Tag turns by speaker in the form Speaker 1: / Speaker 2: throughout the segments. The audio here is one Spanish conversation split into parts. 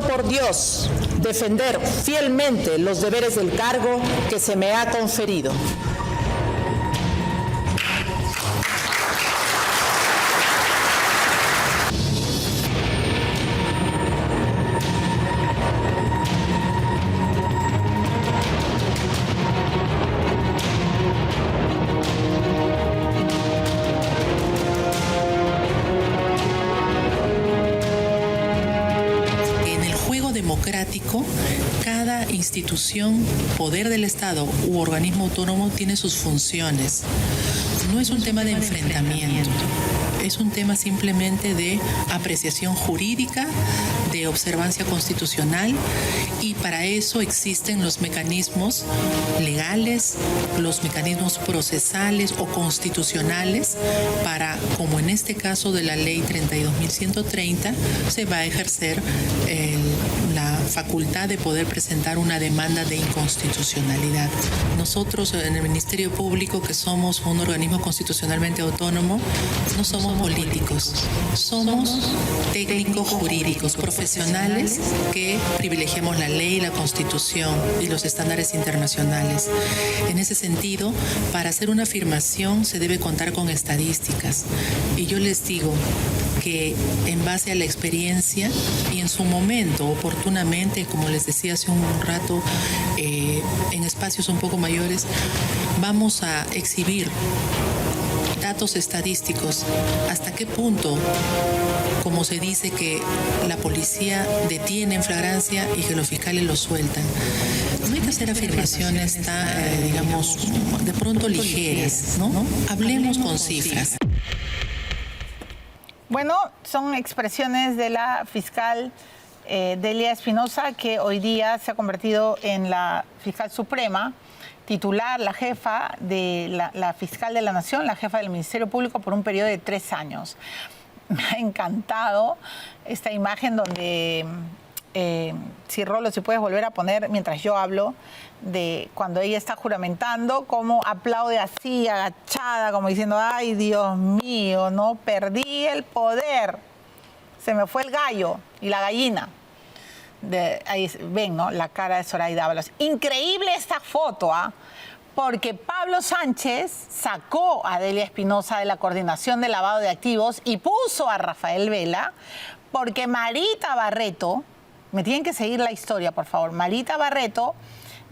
Speaker 1: por Dios defender fielmente los deberes del cargo que se me ha conferido.
Speaker 2: Cada institución, poder del Estado u organismo autónomo tiene sus funciones. No es un tema de enfrentamiento, es un tema simplemente de apreciación jurídica, de observancia constitucional, y para eso existen los mecanismos legales, los mecanismos procesales o constitucionales para, como en este caso de la Ley 32.130, se va a ejercer la facultad de poder presentar una demanda de inconstitucionalidad. Nosotros en el Ministerio Público, que somos un organismo constitucionalmente autónomo, no somos políticos, somos técnicos jurídicos, profesionales que privilegiamos la ley, la Constitución y los estándares internacionales. En ese sentido, para hacer una afirmación se debe contar con estadísticas. Y yo les digo que en base a la experiencia y en su momento, oportunamente, como les decía hace un rato, en espacios un poco mayores, vamos a exhibir datos estadísticos, hasta qué punto, como se dice que la policía detiene en flagrancia y que los fiscales lo sueltan. No hay que hacer afirmaciones tan, digamos, de pronto ligeras, ¿no? Hablemos con cifras.
Speaker 3: Bueno, son expresiones de la fiscal Delia Espinosa, que hoy día se ha convertido en la fiscal suprema, titular, la jefa de la fiscal de la Nación, la jefa del Ministerio Público por un periodo de 3 años. Me ha encantado esta imagen donde, si Rolo, si puedes volver a poner mientras yo hablo, de cuando ella está juramentando, cómo aplaude así, agachada, como diciendo, ay, Dios mío, no, perdí el poder, se me fue el gallo y la gallina. Ahí ven, ¿no?, la cara de Zoraida Ábalos. Increíble esta foto, ¿ah? Porque Pablo Sánchez sacó a Delia Espinosa de la Coordinación de Lavado de Activos y puso a Rafael Vela, porque Marita Barreto, me tienen que seguir la historia, por favor, Marita Barreto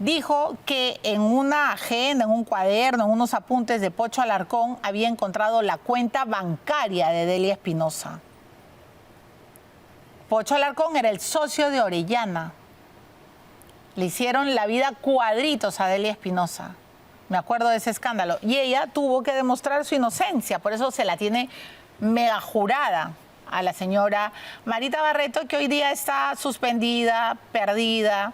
Speaker 3: dijo que en una agenda, en un cuaderno, en unos apuntes de Pocho Alarcón, había encontrado la cuenta bancaria de Delia Espinosa. Pocho Alarcón era el socio de Orellana. Le hicieron la vida cuadritos a Delia Espinosa. Me acuerdo de ese escándalo. Y ella tuvo que demostrar su inocencia, por eso se la tiene mega jurada a la señora Marita Barreto, que hoy día está suspendida, perdida,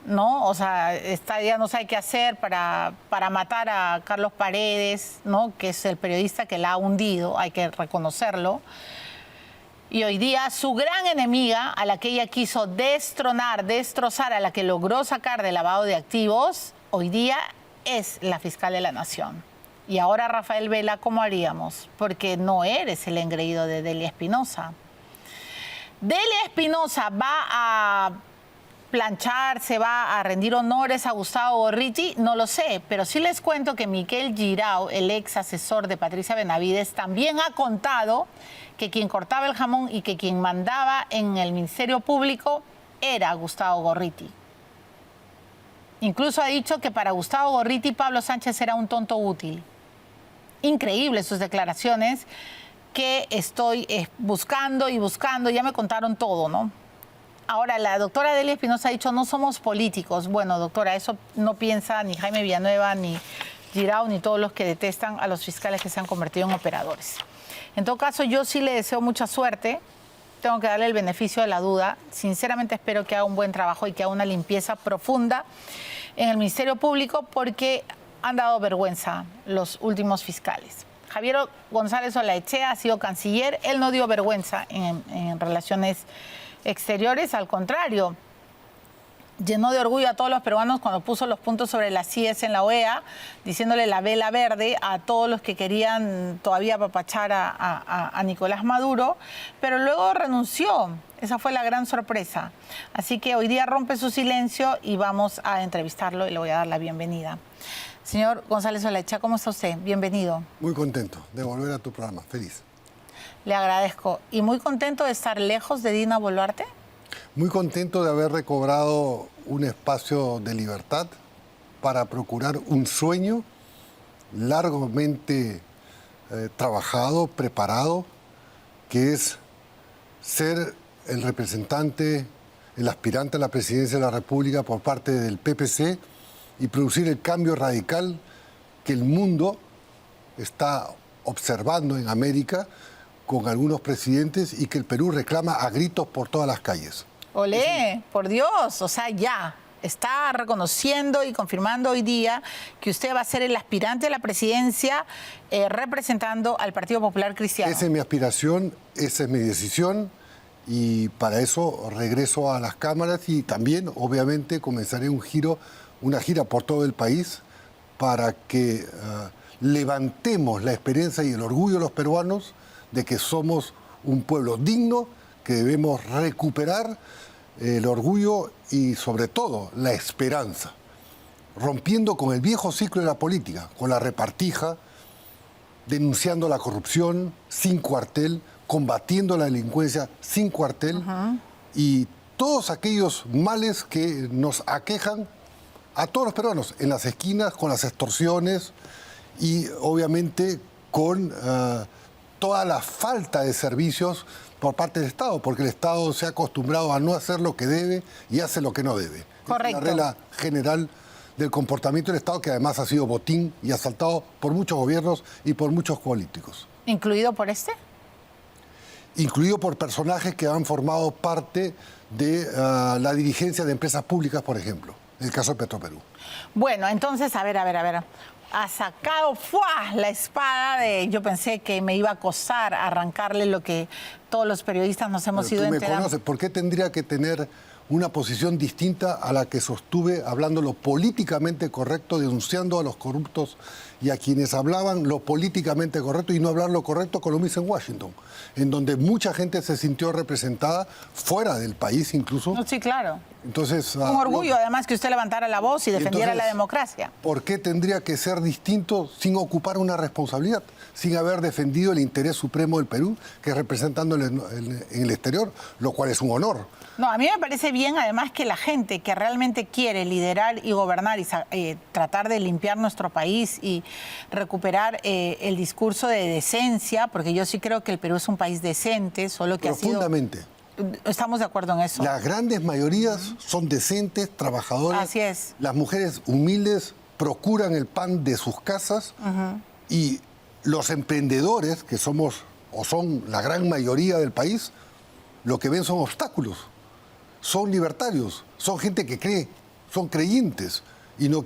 Speaker 3: ¿no? O sea, ya no sabe qué hacer para matar a Carlos Paredes, ¿no?, que es el periodista que la ha hundido, hay que reconocerlo. Y hoy día su gran enemiga, a la que ella quiso destrozar, a la que logró sacar del lavado de activos, hoy día es la fiscal de la Nación. Y ahora, Rafael Vela, ¿cómo haríamos? Porque no eres el engreído de Delia Espinosa. Delia Espinosa va a planchar, se va a rendir honores a Gustavo Gorriti, no lo sé, pero sí les cuento que Miquel Girao, el ex asesor de Patricia Benavides, también ha contado que quien cortaba el jamón y que quien mandaba en el Ministerio Público era Gustavo Gorriti. Incluso ha dicho que para Gustavo Gorriti Pablo Sánchez era un tonto útil. Increíbles sus declaraciones, que estoy buscando y buscando, ya me contaron todo, ¿no? Ahora, la doctora Delia Espinosa ha dicho, no somos políticos. Bueno, doctora, eso no piensa ni Jaime Villanueva, ni Girao, ni todos los que detestan a los fiscales que se han convertido en operadores. En todo caso, yo sí le deseo mucha suerte. Tengo que darle el beneficio de la duda. Sinceramente espero que haga un buen trabajo y que haga una limpieza profunda en el Ministerio Público, porque han dado vergüenza los últimos fiscales. Javier González Olaechea ha sido canciller. Él no dio vergüenza en relaciones exteriores, al contrario. llenó de orgullo a todos los peruanos cuando puso los puntos sobre las IES en la OEA, diciéndole la vela verde a todos los que querían todavía apapachar a Nicolás Maduro, pero luego renunció. Esa fue la gran sorpresa. Así que hoy día rompe su silencio y vamos a entrevistarlo y le voy a dar la bienvenida. Señor González Olaechea, ¿cómo está usted? Bienvenido.
Speaker 4: Muy contento de volver a tu programa, feliz.
Speaker 3: Le agradezco. ¿Y muy contento de estar lejos de Dina Boluarte?
Speaker 4: Muy contento de haber recobrado un espacio de libertad para procurar un sueño largamente trabajado, preparado, que es ser el representante, el aspirante a la presidencia de la República por parte del PPC y producir el cambio radical que el mundo está observando en América con algunos presidentes y que el Perú reclama a gritos por todas las calles.
Speaker 3: Olé, por Dios, o sea, ya está reconociendo y confirmando hoy día que usted va a ser el aspirante a la presidencia representando al Partido Popular Cristiano.
Speaker 4: Esa es mi aspiración, esa es mi decisión y para eso regreso a las cámaras y también, obviamente, comenzaré una gira por todo el país para que levantemos la esperanza y el orgullo de los peruanos de que somos un pueblo digno, que debemos recuperar el orgullo y sobre todo la esperanza, rompiendo con el viejo ciclo de la política, con la repartija, denunciando la corrupción sin cuartel, combatiendo la delincuencia sin cuartel y todos aquellos males que nos aquejan a todos los peruanos, en las esquinas, con las extorsiones y obviamente con toda la falta de servicios por parte del Estado, porque el Estado se ha acostumbrado a no hacer lo que debe y hace lo que no debe.
Speaker 3: Correcto.
Speaker 4: Es la regla general del comportamiento del Estado que además ha sido botín y asaltado por muchos gobiernos y por muchos políticos.
Speaker 3: ¿Incluido por este?
Speaker 4: Incluido por personajes que han formado parte de la dirigencia de empresas públicas, por ejemplo, en el caso de Petroperú.
Speaker 3: Bueno, entonces, a ver. Ha sacado la espada de... Yo pensé que me iba a costar arrancarle lo que todos los periodistas nos hemos ido enterando.
Speaker 4: Tú me conoces, ¿por qué tendría que tener una posición distinta a la que sostuve hablando lo políticamente correcto, denunciando a los corruptos y a quienes hablaban lo políticamente correcto y no hablar lo correcto como lo hice en Washington, en donde mucha gente se sintió representada fuera del país incluso?
Speaker 3: No, sí, claro.
Speaker 4: Entonces,
Speaker 3: un orgullo, además, que usted levantara la voz y defendiera la democracia.
Speaker 4: ¿Por qué tendría que ser distinto sin ocupar una responsabilidad, sin haber defendido el interés supremo del Perú, que es representando en el exterior, lo cual es un honor?
Speaker 3: No, a mí me parece bien, además, que la gente que realmente quiere liderar y gobernar y tratar de limpiar nuestro país y recuperar el discurso de decencia, porque yo sí creo que el Perú es un país decente, solo que ha sido...
Speaker 4: Profundamente.
Speaker 3: Estamos de acuerdo en eso.
Speaker 4: Las grandes mayorías son decentes, trabajadoras.
Speaker 3: Así es.
Speaker 4: Las mujeres humildes procuran el pan de sus casas y los emprendedores, que somos o son la gran mayoría del país, lo que ven son obstáculos. Son libertarios, son gente que cree, son creyentes y no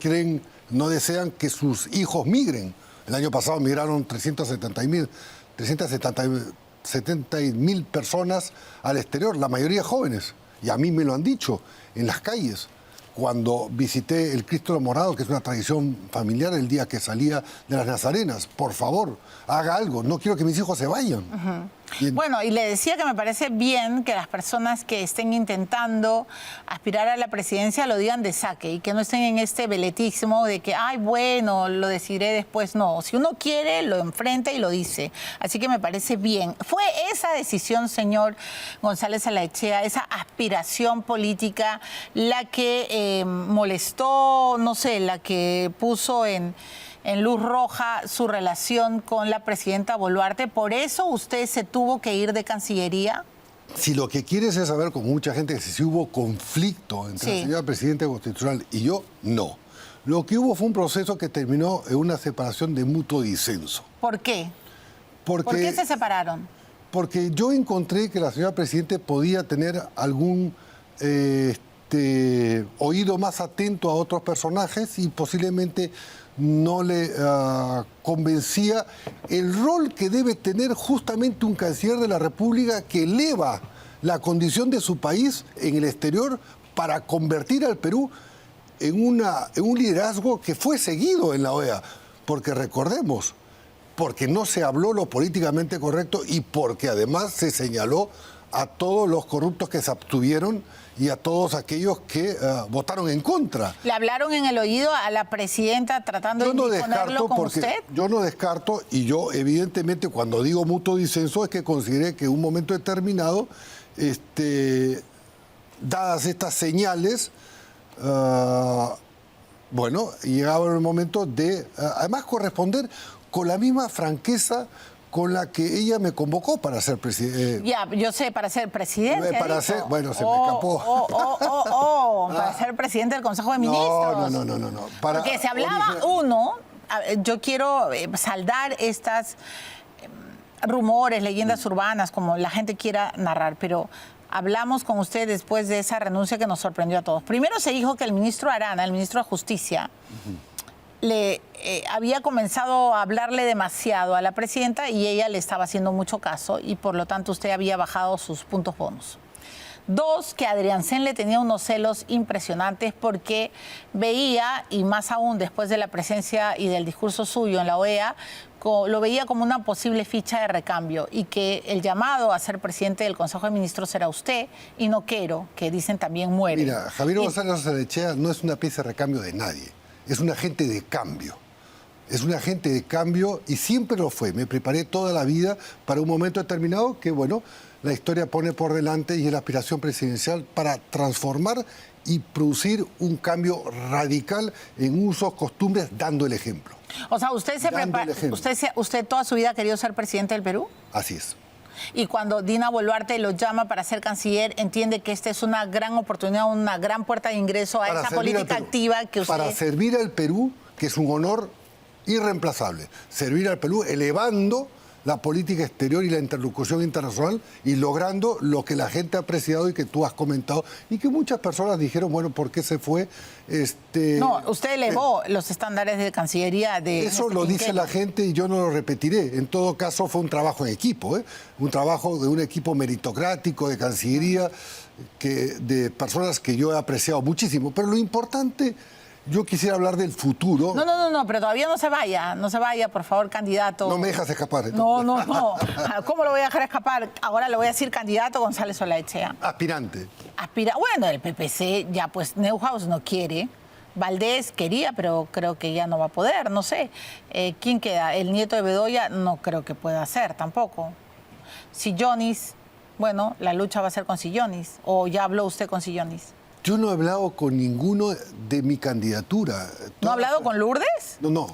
Speaker 4: desean que sus hijos migren. El año pasado migraron 370.000 personas al exterior, la mayoría jóvenes. Y a mí me lo han dicho en las calles. Cuando visité el Cristo Morado, que es una tradición familiar, el día que salía de las Nazarenas, por favor, haga algo, no quiero que mis hijos se vayan.
Speaker 3: Bueno, y le decía que me parece bien que las personas que estén intentando aspirar a la presidencia lo digan de saque y que no estén en este veletismo de que, ay, bueno, lo decidiré después. No, si uno quiere, lo enfrenta y lo dice. Así que me parece bien. Fue esa decisión, señor González Olaechea, esa aspiración política, la que molestó, no sé, la que puso en luz roja su relación con la presidenta Boluarte. ¿Por eso usted se tuvo que ir de Cancillería?
Speaker 4: Si lo que quieres es saber, con mucha gente, si hubo conflicto entre la señora presidenta constitucional y yo, no. Lo que hubo fue un proceso que terminó en una separación de mutuo disenso.
Speaker 3: ¿Por qué?
Speaker 4: ¿Por
Speaker 3: qué se separaron?
Speaker 4: Porque yo encontré que la señora presidenta podía tener algún oído más atento a otros personajes y posiblemente no le convencía el rol que debe tener justamente un canciller de la República que eleva la condición de su país en el exterior para convertir al Perú en un liderazgo que fue seguido en la OEA. Porque recordemos, porque no se habló lo políticamente correcto y porque además se señaló a todos los corruptos que se abstuvieron y a todos aquellos que votaron en contra.
Speaker 3: ¿Le hablaron en el oído a la presidenta tratando de ponerlo con usted?
Speaker 4: Yo no descarto, y yo evidentemente cuando digo mutuo disenso es que consideré que en un momento determinado, dadas estas señales, llegaba el momento de, además, corresponder con la misma franqueza con la que ella me convocó para ser presidente.
Speaker 3: Ya, yo sé, para ser presidente.
Speaker 4: Se me escapó.
Speaker 3: Para ser presidente del Consejo de Ministros.
Speaker 4: No.
Speaker 3: Porque se hablaba yo quiero saldar estas rumores, leyendas urbanas, como la gente quiera narrar, pero hablamos con usted después de esa renuncia que nos sorprendió a todos. Primero se dijo que el ministro Arana, el ministro de Justicia, le había comenzado a hablarle demasiado a la presidenta y ella le estaba haciendo mucho caso y por lo tanto usted había bajado sus puntos bonus. Dos, que Adriancén le tenía unos celos impresionantes porque veía, y más aún después de la presencia y del discurso suyo en la OEA, lo veía como una posible ficha de recambio y que el llamado a ser presidente del Consejo de Ministros era usted y no Quero, que dicen también muere.
Speaker 4: Mira, Javier González Arechea no es una pieza de recambio de nadie, es un agente de cambio. Es un agente de cambio y siempre lo fue. Me preparé toda la vida para un momento determinado que, la historia pone por delante y es la aspiración presidencial para transformar y producir un cambio radical en usos, costumbres, dando el ejemplo.
Speaker 3: O sea, ¿usted toda su vida ha querido ser presidente del Perú?
Speaker 4: Así es.
Speaker 3: Y cuando Dina Boluarte lo llama para ser canciller, entiende que esta es una gran oportunidad, una gran puerta de ingreso a esa política activa que usted...
Speaker 4: Para servir al Perú, que es un honor irreemplazable, servir al Perú elevando la política exterior y la interlocución internacional y logrando lo que la gente ha apreciado y que tú has comentado y que muchas personas dijeron, ¿por qué se fue?
Speaker 3: No, usted elevó los estándares de Cancillería de...
Speaker 4: Eso lo dice la gente y yo no lo repetiré. En todo caso fue un trabajo en equipo, un trabajo de un equipo meritocrático de Cancillería, de personas que yo he apreciado muchísimo. Pero lo importante... Yo quisiera hablar del futuro.
Speaker 3: No, pero todavía no se vaya, por favor, candidato.
Speaker 4: No me dejas escapar.
Speaker 3: Entonces. No. ¿Cómo lo voy a dejar escapar? Ahora le voy a decir candidato González Olaechea.
Speaker 4: Aspirante.
Speaker 3: Bueno, el PPC ya pues Neuhaus no quiere. Valdés quería, pero creo que ya no va a poder, no sé. ¿Quién queda? El nieto de Bedoya no creo que pueda ser tampoco. Sillonis, la lucha va a ser con Sillonis. ¿O ya habló usted con Sillonis?
Speaker 4: Yo no he hablado con ninguno de mi candidatura.
Speaker 3: ¿No ha hablado con Lourdes?
Speaker 4: No.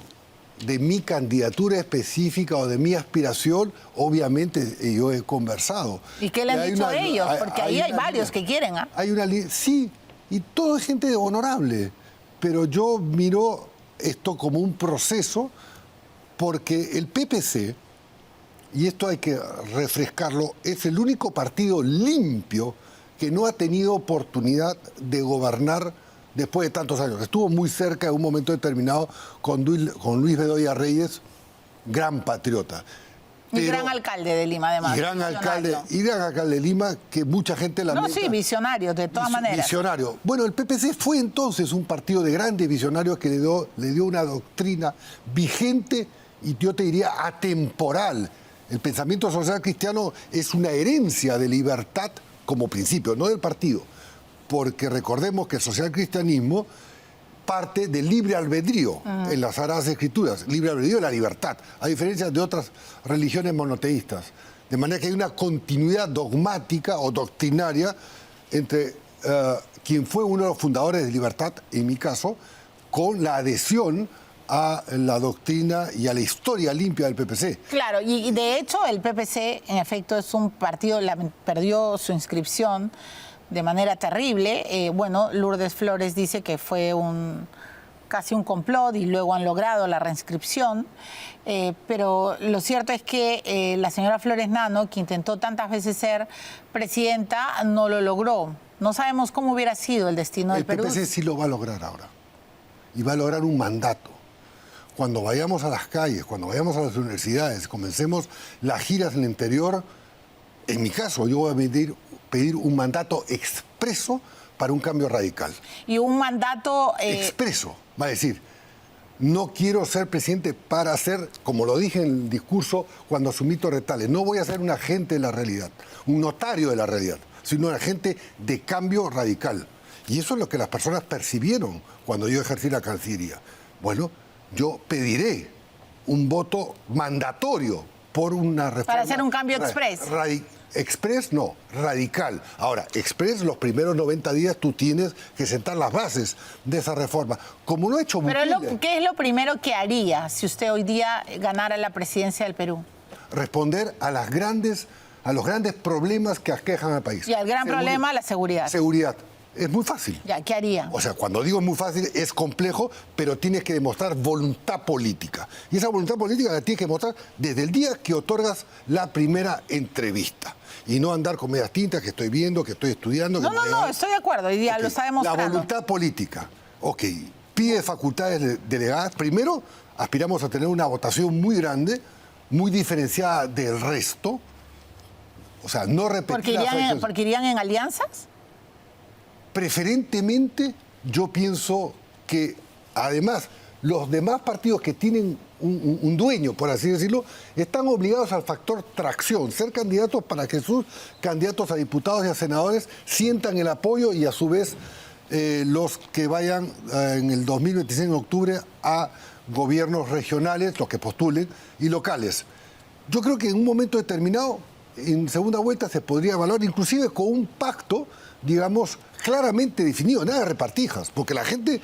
Speaker 4: De mi candidatura específica o de mi aspiración, obviamente yo he conversado.
Speaker 3: ¿Y qué le han dicho a ellos? Porque ahí hay varios que quieren, ¿ah?
Speaker 4: Hay una sí, y todo es gente honorable. Pero yo miro esto como un proceso porque el PPC, y esto hay que refrescarlo, es el único partido limpio que no ha tenido oportunidad de gobernar después de tantos años. Estuvo muy cerca en un momento determinado con Luis Bedoya Reyes, gran patriota.
Speaker 3: Y gran alcalde de Lima, además.
Speaker 4: Y gran alcalde de Lima, que mucha gente lamenta.
Speaker 3: No, sí, visionario, de todas maneras.
Speaker 4: Visionario. Bueno, el PPC fue entonces un partido de grandes visionarios que le dio una doctrina vigente y yo te diría atemporal. El pensamiento social cristiano es una herencia de libertad como principio, no del partido, porque recordemos que el socialcristianismo parte del libre albedrío en las Sagradas Escrituras, libre albedrío de la libertad, a diferencia de otras religiones monoteístas. De manera que hay una continuidad dogmática o doctrinaria entre quien fue uno de los fundadores de Libertad, en mi caso, con la adhesión a la doctrina y a la historia limpia del PPC.
Speaker 3: Claro, y de hecho el PPC, en efecto, es un partido, perdió su inscripción de manera terrible. Lourdes Flores dice que fue casi un complot y luego han logrado la reinscripción. Pero lo cierto es que la señora Flores Nano, que intentó tantas veces ser presidenta, no lo logró. No sabemos cómo hubiera sido el destino del Perú.
Speaker 4: El PPC sí lo va a lograr ahora. Y va a lograr un mandato. Cuando vayamos a las calles, cuando vayamos a las universidades, comencemos las giras en el interior, en mi caso, yo voy a pedir un mandato expreso para un cambio radical.
Speaker 3: Y un mandato...
Speaker 4: Expreso, va a decir, no quiero ser presidente para ser, como lo dije en el discurso cuando asumí Torretales, no voy a ser un agente de la realidad, un notario de la realidad, sino un agente de cambio radical. Y eso es lo que las personas percibieron cuando yo ejercí la Cancillería. Bueno, yo pediré un voto mandatorio por una reforma...
Speaker 3: Para hacer un cambio express.
Speaker 4: Express no, radical. Ahora, express, los primeros 90 días tú tienes que sentar las bases de esa reforma. Como lo ha hecho
Speaker 3: Pero
Speaker 4: Bukele,
Speaker 3: ¿qué es lo primero que haría si usted hoy día ganara la presidencia del Perú?
Speaker 4: responder a los grandes problemas que aquejan al país.
Speaker 3: Y el gran problema, la seguridad.
Speaker 4: Seguridad. Es muy fácil.
Speaker 3: Ya, ¿qué haría?
Speaker 4: O sea, cuando digo muy fácil, es complejo, pero tienes que demostrar voluntad política. Y esa voluntad política la tienes que mostrar desde el día que otorgas la primera entrevista. Y no andar con medias tintas que estoy viendo, que estoy estudiando.
Speaker 3: No, estoy de acuerdo. Hoy día
Speaker 4: Ok,
Speaker 3: lo está demostrando.
Speaker 4: La voluntad política. Ok, pide facultades delegadas. Primero, aspiramos a tener una votación muy grande, muy diferenciada del resto. O sea, no repetir
Speaker 3: ¿Porque irían en alianzas?
Speaker 4: Preferentemente, yo pienso que, además, los demás partidos que tienen un dueño, por así decirlo, están obligados al factor tracción, ser candidatos para que sus candidatos a diputados y a senadores sientan el apoyo y, a su vez, los que vayan en el 2026, en octubre, a gobiernos regionales, los que postulen, y locales. Yo creo que en un momento determinado, en segunda vuelta, se podría evaluar, inclusive con un pacto, digamos, claramente definido, nada de repartijas, porque la gente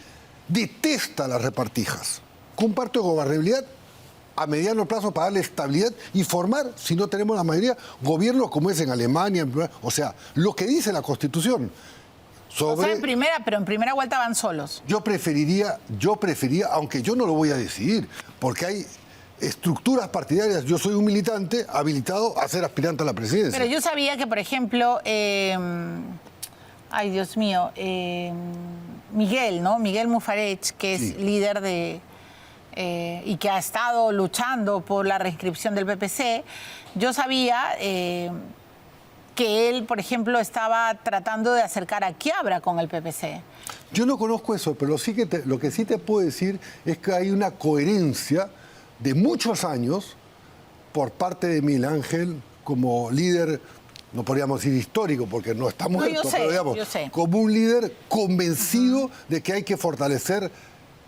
Speaker 4: detesta las repartijas. Con un pacto de gobernabilidad a mediano plazo para darle estabilidad y formar, si no tenemos la mayoría, gobiernos como es en Alemania, o sea, lo que dice la Constitución.
Speaker 3: O sea, pero en primera vuelta van solos.
Speaker 4: Yo preferiría, aunque yo no lo voy a decidir, porque hay estructuras partidarias. Yo soy un militante habilitado a ser aspirante a la presidencia.
Speaker 3: Pero yo sabía que, por ejemplo, ay, Dios mío, Miguel, ¿no? Miguel Mufarech, que es
Speaker 4: Sí.
Speaker 3: líder de... y que ha estado luchando por la reinscripción del PPC, yo sabía que él, por ejemplo, estaba tratando de acercar a Quiabra con el PPC.
Speaker 4: Yo no conozco eso, pero sí que lo que sí te puedo decir es que hay una coherencia de muchos años por parte de Miguel Ángel como líder, no podríamos decir histórico porque no está muerto, pero digamos, como un líder convencido de que hay que fortalecer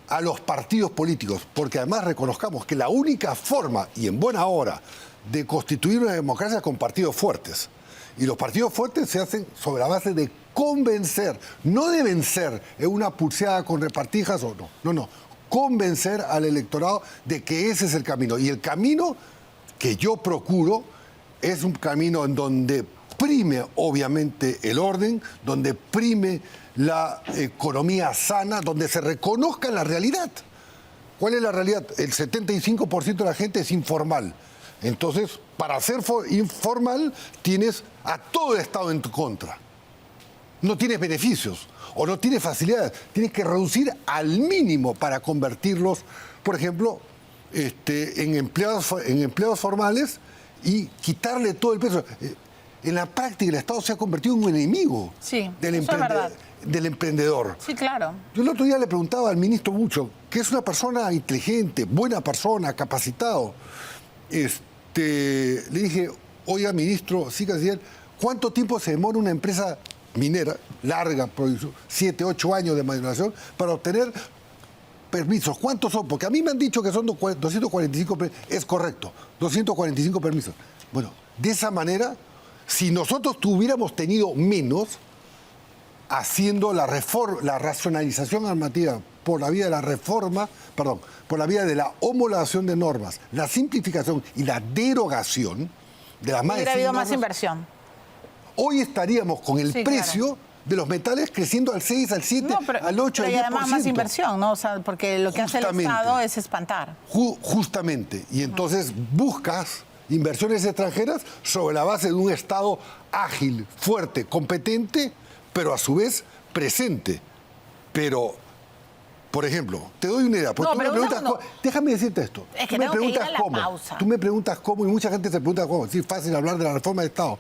Speaker 4: a los partidos políticos, porque además reconozcamos que la única forma, y en buena hora, de constituir una democracia es con partidos fuertes. Y los partidos fuertes se hacen sobre la base de convencer, no de vencer en una pulseada con repartijas o no, convencer al electorado de que ese es el camino. Y el camino que yo procuro es un camino en donde prime, obviamente, el orden, donde prime la economía sana, donde se reconozca la realidad. ¿Cuál es la realidad? El 75% de la gente es informal. Entonces, para ser informal, tienes a todo el Estado en tu contra. No tienes beneficios o no tienes facilidades. Tienes que reducir al mínimo para convertirlos, por ejemplo, en empleados formales y quitarle todo el peso. En la práctica, el Estado se ha convertido en un enemigo del emprendedor.
Speaker 3: Sí, claro.
Speaker 4: Yo el otro día le preguntaba al ministro Bucho, que es una persona inteligente, buena persona, capacitado. Le dije, oiga, ministro, sí, canciller, ¿cuánto tiempo se demora una empresa minera, larga, 7, 8 años de maduración, para obtener permisos? ¿Cuántos son? Porque a mí me han dicho que son 245 permisos. Es correcto, 245 permisos. Bueno, de esa manera, si nosotros hubiéramos tenido menos, haciendo la racionalización normativa por la vía de la reforma, por la vía de la homologación de normas, la simplificación y la derogación de las más de 100
Speaker 3: Hubiera habido
Speaker 4: normas,
Speaker 3: más inversión.
Speaker 4: hoy estaríamos con el precio
Speaker 3: claro.
Speaker 4: de los metales creciendo al 6, al 7, al 8, al 10%.
Speaker 3: Y además más inversión, ¿no? O sea, porque lo que hace el Estado es espantar.
Speaker 4: Justamente. Y entonces buscas inversiones extranjeras sobre la base de un Estado ágil, fuerte, competente, pero a su vez presente. Pero, por ejemplo, te doy una idea. Porque tú me preguntas, déjame decirte esto.
Speaker 3: Es que
Speaker 4: tú me
Speaker 3: tengo que ir
Speaker 4: preguntas
Speaker 3: a la
Speaker 4: cómo.
Speaker 3: pausa.
Speaker 4: Tú me preguntas cómo y mucha gente se pregunta cómo. Es fácil hablar de la reforma de Estado.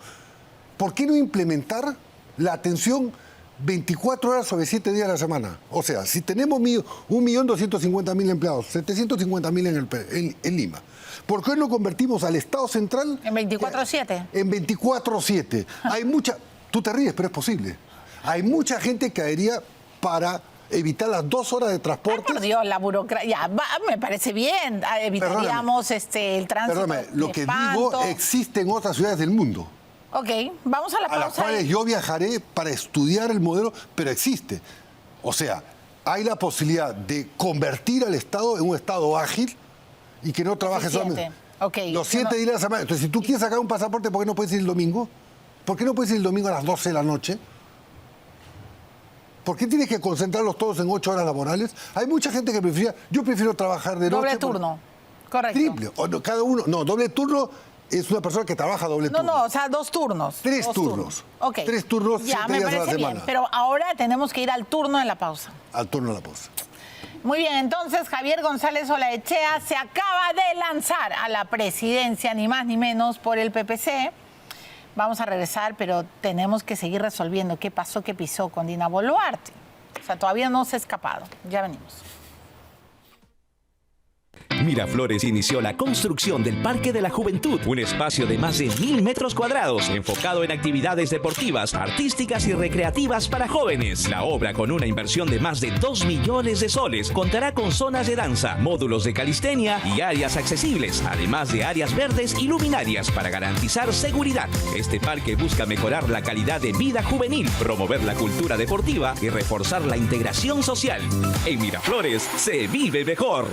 Speaker 4: ¿por qué no implementar la atención 24 horas sobre 7 días a la semana? O sea, si tenemos 1.250.000 empleados, 750.000 en Lima, ¿por qué no convertimos al Estado central
Speaker 3: En 24/7.
Speaker 4: En 24/7. Hay mucha... Tú te ríes, pero es posible. Hay mucha gente que caería para evitar las 2 horas de transporte.
Speaker 3: Ay, por Dios, la burocracia. Me parece bien. Evitaríamos el tránsito.
Speaker 4: Perdóname, lo que
Speaker 3: nefasto.
Speaker 4: digo existe en otras ciudades del mundo,
Speaker 3: Ok, vamos a la
Speaker 4: a las
Speaker 3: pausa.
Speaker 4: cuales yo viajaré para estudiar el modelo, pero existe. O sea, hay la posibilidad de convertir al Estado en un Estado ágil y que no trabaje
Speaker 3: Eficiente.
Speaker 4: solamente
Speaker 3: Ok,
Speaker 4: los 7 días a la semana. Entonces, si tú quieres sacar un pasaporte, ¿por qué no puedes ir el domingo? ¿Por qué no puedes ir el domingo a las 12 de la noche? ¿Por qué tienes que concentrarlos todos en 8 horas laborales? Hay mucha gente que yo prefiero trabajar de noche.
Speaker 3: Doble turno. Correcto.
Speaker 4: Triple. O no, cada uno. No, doble turno es una persona que trabaja doble turno.
Speaker 3: No, o sea, 2 turnos.
Speaker 4: 3
Speaker 3: 2
Speaker 4: turnos.
Speaker 3: Ok.
Speaker 4: 3 turnos,
Speaker 3: Ya,
Speaker 4: 7
Speaker 3: me
Speaker 4: días a la
Speaker 3: parece bien.
Speaker 4: semana.
Speaker 3: Pero ahora tenemos que ir al turno de la pausa.
Speaker 4: Al turno de la pausa.
Speaker 3: Muy bien, entonces Javier González Olaechea se acaba de lanzar a la presidencia, ni más ni menos, por el PPC. Vamos a regresar, pero tenemos que seguir resolviendo qué pasó, qué pisó con Dina Boluarte. O sea, todavía no se ha escapado. Ya venimos.
Speaker 5: Miraflores inició la construcción del Parque de la Juventud, un espacio de más de 1.000 metros cuadrados, enfocado en actividades deportivas, artísticas y recreativas para jóvenes. La obra, con una inversión de más de 2 millones de soles, contará con zonas de danza, módulos de calistenia y áreas accesibles, además de áreas verdes y luminarias para garantizar seguridad. Este parque busca mejorar la calidad de vida juvenil, promover la cultura deportiva y reforzar la integración social. En Miraflores se vive mejor.